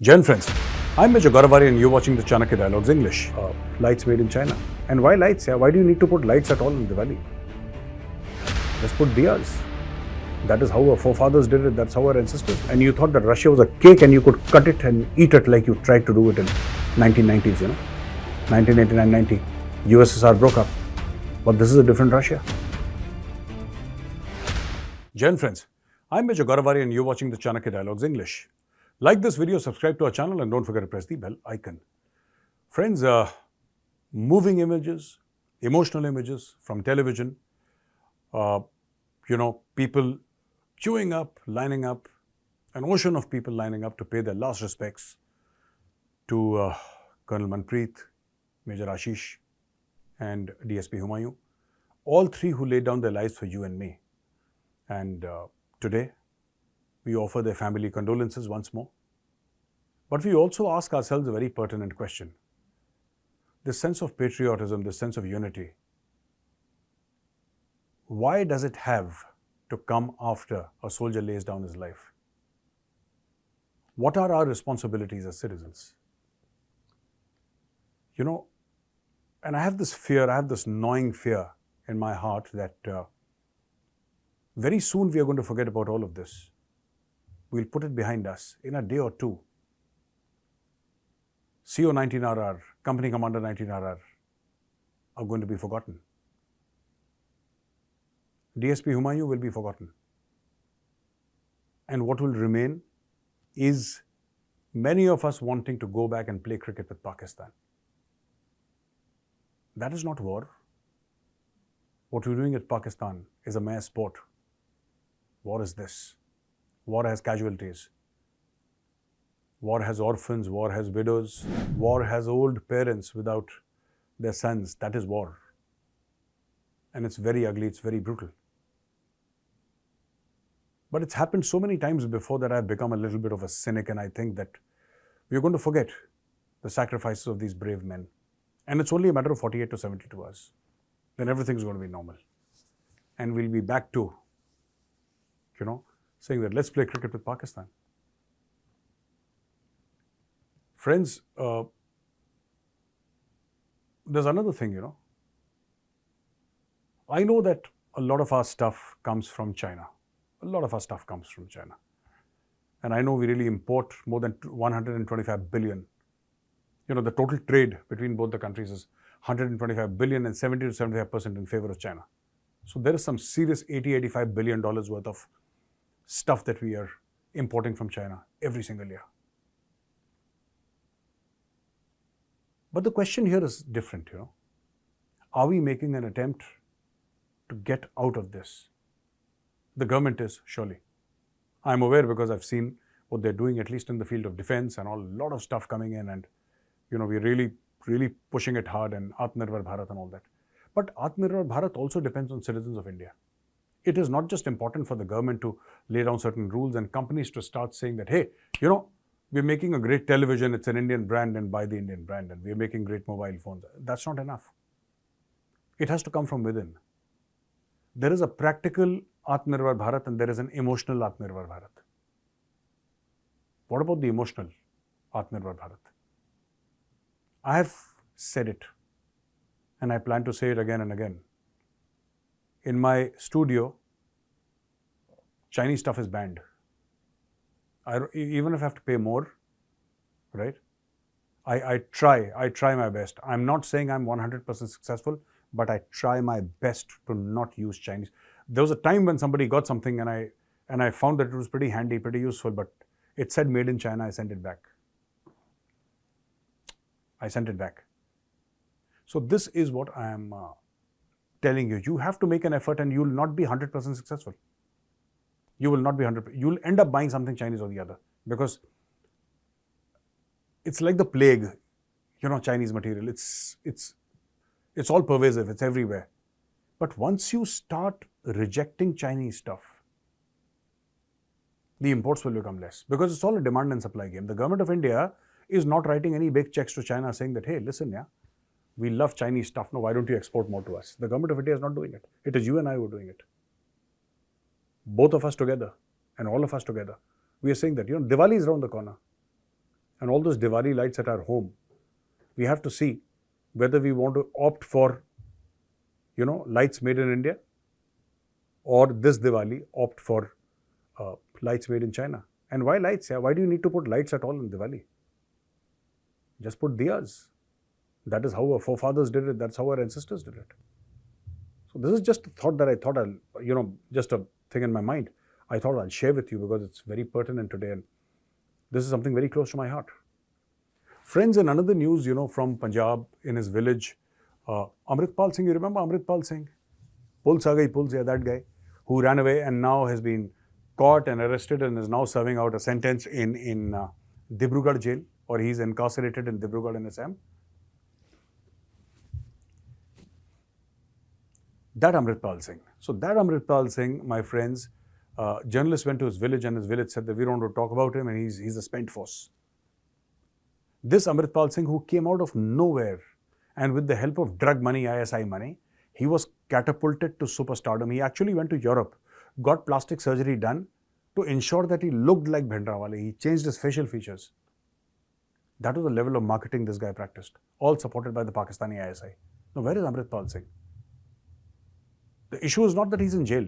Jen friends, I'm Major Gaurav Arya and you're watching the Chanakya Dialogues English. Lights made in China. And why lights? Yeah? Why do you need to put lights at all in Diwali? Just put diyas. That is how our forefathers did it. That's how our ancestors. And you thought that Russia was a cake and you could cut it and eat it like you tried to do it in 1990s, 1989-90. USSR broke up. But this is a different Russia. Jen friends, I'm Major Gaurav Arya and you're watching the Chanakya Dialogues English. Like this video, subscribe to our channel and don't forget to press the bell icon. Friends, moving images, emotional images from television, people queuing up, lining up, an ocean of people lining up to pay their last respects to Colonel Manpreet, Major Ashish and DSP Humayun, all three who laid down their lives for you and me. And today, we offer their family condolences once more. But we also ask ourselves a very pertinent question. This sense of patriotism, this sense of unity, why does it have to come after a soldier lays down his life? What are our responsibilities as citizens? And I have this fear, I have this gnawing fear in my heart that very soon we are going to forget about all of this. We'll put it behind us in a day or two. CO 19RR, Company Commander 19RR are going to be forgotten. DSP Humayun will be forgotten. And what will remain is many of us wanting to go back and play cricket with Pakistan. That is not war. What we're doing with Pakistan is a mere sport. War is this. War has casualties. War has orphans, war has widows, war has old parents without their sons. That is war. And it's very ugly, it's very brutal. But it's happened so many times before that I've become a little bit of a cynic, and I think that we're going to forget the sacrifices of these brave men. And it's only a matter of 48 to 72 hours. Then everything's going to be normal. And we'll be back to, saying that let's play cricket with Pakistan. Friends, there's another thing, I know that a lot of our stuff comes from China. A lot of our stuff comes from China. And I know we really import more than 125 billion. The total trade between both the countries is 125 billion and 70 to 75% in favor of China. So there is some serious $80-85 billion worth of stuff that we are importing from China every single year. But the question here is different, Are we making an attempt to get out of this? The government is, surely. I'm aware because I've seen what they're doing, at least in the field of defense and a lot of stuff coming in, and we're really, really pushing it hard, and Atmanirbhar Bharat and all that. But Atmanirbhar Bharat also depends on citizens of India. It is not just important for the government to lay down certain rules and companies to start saying that, hey, we're making a great television, it's an Indian brand, and buy the Indian brand, and we're making great mobile phones. That's not enough. It has to come from within. There is a practical Atmanirbhar Bharat and there is an emotional Atmanirbhar Bharat. What about the emotional Atmanirbhar Bharat? I have said it, and I plan to say it again and again. In my studio, Chinese stuff is banned. Even if I have to pay more, right? I try my best. I'm not saying I'm 100% successful, but I try my best to not use Chinese. There was a time when somebody got something and I found that it was pretty handy, pretty useful, but it said made in China. I sent it back. So this is what I am telling you. You have to make an effort and you will not be 100% successful. You will not be 100%. You will end up buying something Chinese or the other, because it's like the plague, Chinese material. It's all pervasive. It's everywhere. But once you start rejecting Chinese stuff, the imports will become less, because it's all a demand and supply game. The government of India is not writing any big checks to China saying that, hey, listen, we love Chinese stuff. No, why don't you export more to us? The government of India is not doing it. It is you and I who are doing it. Both of us together and all of us together. We are saying that, Diwali is around the corner. and all those Diwali lights at our home, we have to see whether we want to opt for, lights made in India, or this Diwali opt for lights made in China. And why lights? Yeah? Why do you need to put lights at all in Diwali? Just put diyas. That is how our forefathers did it. That's how our ancestors did it. So this is just a thought that I thought I'll, just a thing in my mind. I thought I'll share with you because it's very pertinent today, and this is something very close to my heart. Friends, in another news, from Punjab, in his village, Amritpal Singh, you remember Amritpal Singh? Puls aa gayi, Puls, yeah, that guy who ran away and now has been caught and arrested and is now serving out a sentence in Dibrugarh jail, or he's incarcerated in Dibrugarh in Assam. That Amritpal Singh. So that Amritpal Singh, my friends, journalists went to his village and his village said that we don't want to talk about him and he's a spent force. This Amritpal Singh, who came out of nowhere and with the help of drug money, ISI money, he was catapulted to superstardom. He actually went to Europe, got plastic surgery done to ensure that he looked like Bhendrawale. He changed his facial features. That was the level of marketing this guy practiced, all supported by the Pakistani ISI. Now, where is Amritpal Singh? The issue is not that he's in jail.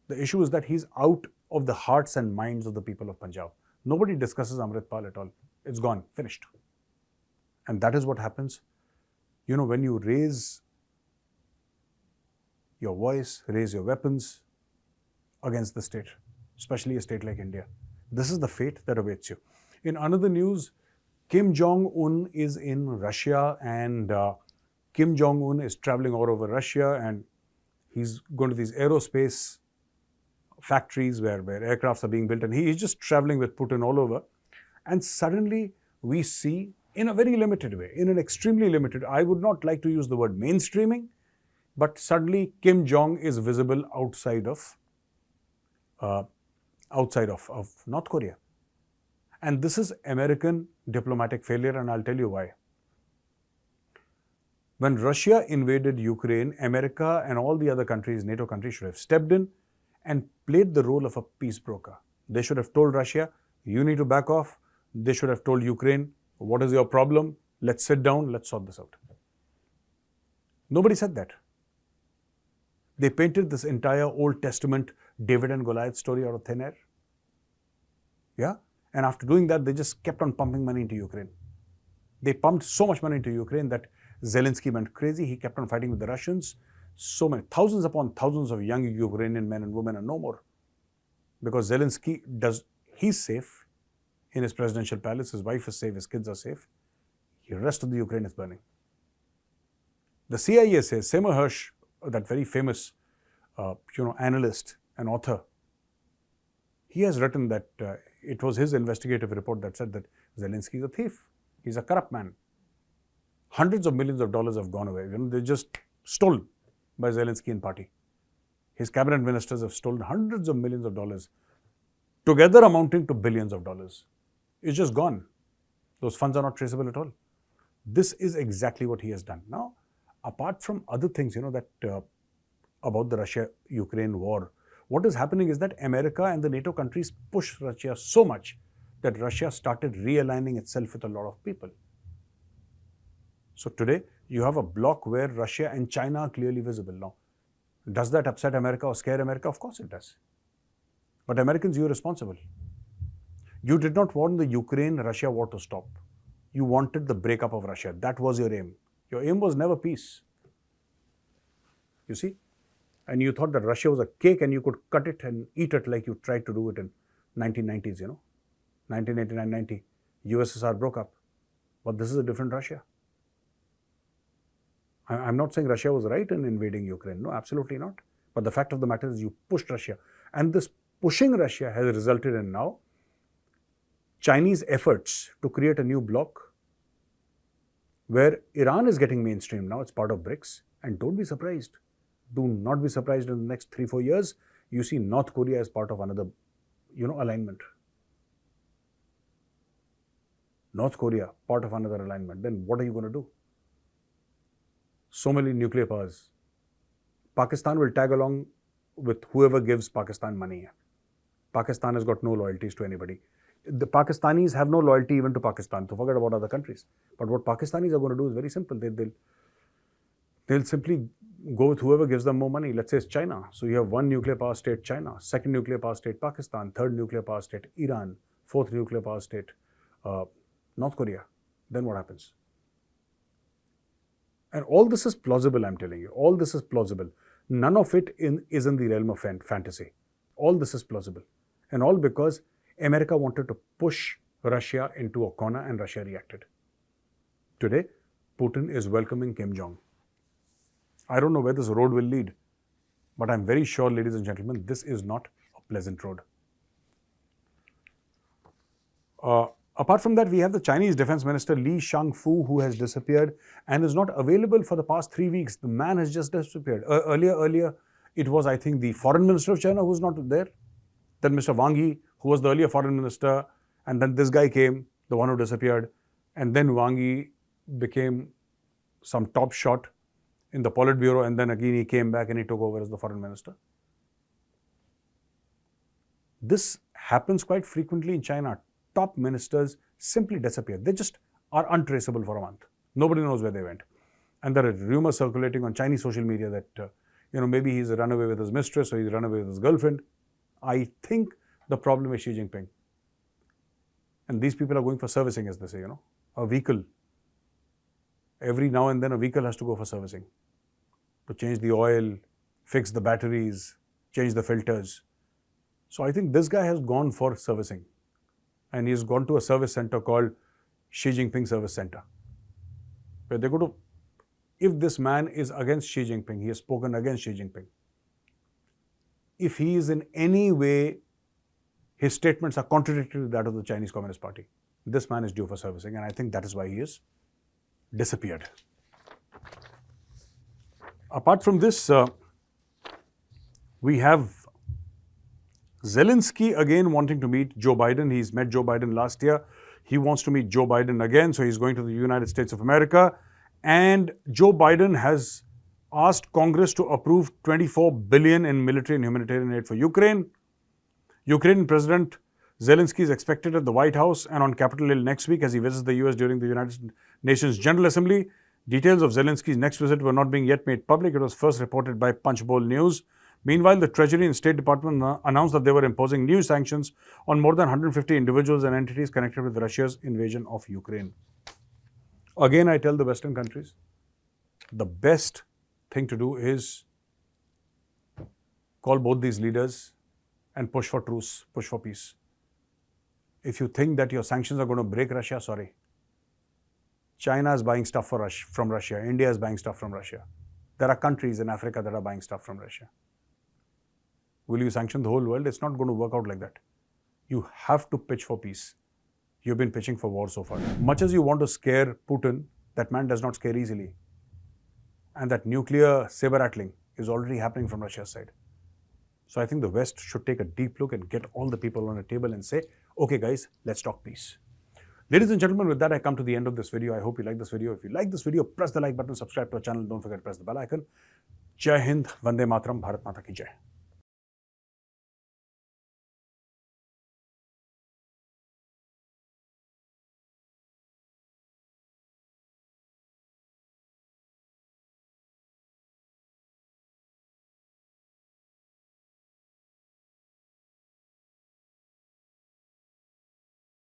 The issue is that he's out of the hearts and minds of the people of Punjab. Nobody discusses Amritpal at all. It's gone, finished. And that is what happens, when you raise your voice, raise your weapons against the state, especially a state like India. This is the fate that awaits you. In another news, Kim Jong-un is in Russia, and Kim Jong-un is traveling all over Russia, and he's going to these aerospace factories where aircrafts are being built, and he's just traveling with Putin all over. And suddenly we see, in a very limited way, in an extremely limited, I would not like to use the word mainstreaming, but suddenly Kim Jong is visible outside of North Korea. And this is American diplomatic failure, and I'll tell you why. When Russia invaded Ukraine, America and all the other countries, NATO countries, should have stepped in and played the role of a peace broker. They should have told Russia, you need to back off. They should have told Ukraine, what is your problem? Let's sit down, let's sort this out. Nobody said that. They painted this entire Old Testament David and Goliath story out of thin air. Yeah? And after doing that, they just kept on pumping money into Ukraine. They pumped so much money into Ukraine that Zelensky went crazy. He kept on fighting with the Russians. So many, thousands upon thousands of young Ukrainian men and women are no more. Because Zelensky he's safe in his presidential palace. His wife is safe, his kids are safe. The rest of the Ukraine is burning. The CIA says, Seymour Hersh, that very famous analyst and author, he has written that it was his investigative report that said that Zelensky is a thief. He's a corrupt man. Hundreds of millions of dollars have gone away. They're just stolen by Zelensky and party. His cabinet ministers have stolen hundreds of millions of dollars, together amounting to billions of dollars. It's just gone. Those funds are not traceable at all. This is exactly what he has done. Now, apart from other things, that about the Russia-Ukraine war, what is happening is that America and the NATO countries pushed Russia so much that Russia started realigning itself with a lot of people. So today, you have a bloc where Russia and China are clearly visible now. Does that upset America or scare America? Of course it does. But Americans, you're responsible. You did not want the Ukraine-Russia war to stop. You wanted the breakup of Russia. That was your aim. Your aim was never peace. You see? And you thought that Russia was a cake and you could cut it and eat it like you tried to do it in 1990s, 1989-90. USSR broke up. But this is a different Russia. I'm not saying Russia was right in invading Ukraine. No, absolutely not. But the fact of the matter is you pushed Russia. And this pushing Russia has resulted in now Chinese efforts to create a new bloc where Iran is getting mainstream now. It's part of BRICS. And don't be surprised. Do not be surprised in the next 3-4 years, you see North Korea as part of another, alignment. North Korea, part of another alignment. Then what are you going to do? So many nuclear powers. Pakistan will tag along with whoever gives Pakistan money. Pakistan has got no loyalties to anybody. the Pakistanis have no loyalty even to Pakistan, so forget about other countries. But what Pakistanis are going to do is very simple. They'll simply go with whoever gives them more money. Let's say it's China. So you have one nuclear power state, China, second nuclear power state, Pakistan, third nuclear power state, Iran, fourth nuclear power state, North Korea. Then what happens? And all this is plausible, I'm telling you. All this is plausible. None of it is in the realm of fantasy. All this is plausible. And all because America wanted to push Russia into a corner and Russia reacted. Today, Putin is welcoming Kim Jong. I don't know where this road will lead, but I'm very sure, ladies and gentlemen, this is not a pleasant road. Apart from that, we have the Chinese Defense Minister Li Shangfu, who has disappeared and is not available for the past 3 weeks. The man has just disappeared. Earlier, it was, I think, the Foreign Minister of China who's not there. Then Mr. Wang Yi, who was the earlier Foreign Minister, and then this guy came, the one who disappeared, and then Wang Yi became some top shot in the Politburo, and then again he came back and he took over as the Foreign Minister. This happens quite frequently in China. Top ministers simply disappear. They just are untraceable for a month. Nobody knows where they went. And there are rumors circulating on Chinese social media that, maybe he's run away with his mistress or he's run away with his girlfriend. I think the problem is Xi Jinping. And these people are going for servicing, as they say, a vehicle. Every now and then a vehicle has to go for servicing. To change the oil, fix the batteries, change the filters. So I think this guy has gone for servicing. And he's gone to a service center called Xi Jinping Service Center, where they go to, if this man is against Xi Jinping, he has spoken against Xi Jinping. If he is in any way, his statements are contradictory to that of the Chinese Communist Party, this man is due for servicing, and I think that is why he has disappeared. Apart from this, we have Zelensky again wanting to meet Joe Biden. He's met Joe Biden last year. He wants to meet Joe Biden again, so he's going to the United States of America. And Joe Biden has asked Congress to approve $24 billion in military and humanitarian aid for Ukraine. Ukrainian President Zelensky is expected at the White House and on Capitol Hill next week as he visits the US during the United Nations General Assembly. Details of Zelensky's next visit were not being yet made public. It was first reported by Punchbowl News. Meanwhile, the Treasury and State Department announced that they were imposing new sanctions on more than 150 individuals and entities connected with Russia's invasion of Ukraine. Again, I tell the Western countries, the best thing to do is call both these leaders and push for truce, push for peace. If you think that your sanctions are going to break Russia, sorry. China is buying stuff from Russia. India is buying stuff from Russia. There are countries in Africa that are buying stuff from Russia. Will you sanction the whole world? It's not going to work out like that. You have to pitch for peace. You've been pitching for war so far. Much as you want to scare Putin, that man does not scare easily. And that nuclear saber-rattling is already happening from Russia's side. So I think the West should take a deep look and get all the people on a table and say, okay guys, let's talk peace. Ladies and gentlemen, with that I come to the end of this video. I hope you like this video. If you like this video, press the like button, subscribe to our channel. Don't forget to press the bell icon. Jai Hind, Vande Mataram, Bharat Mata Ki Jai.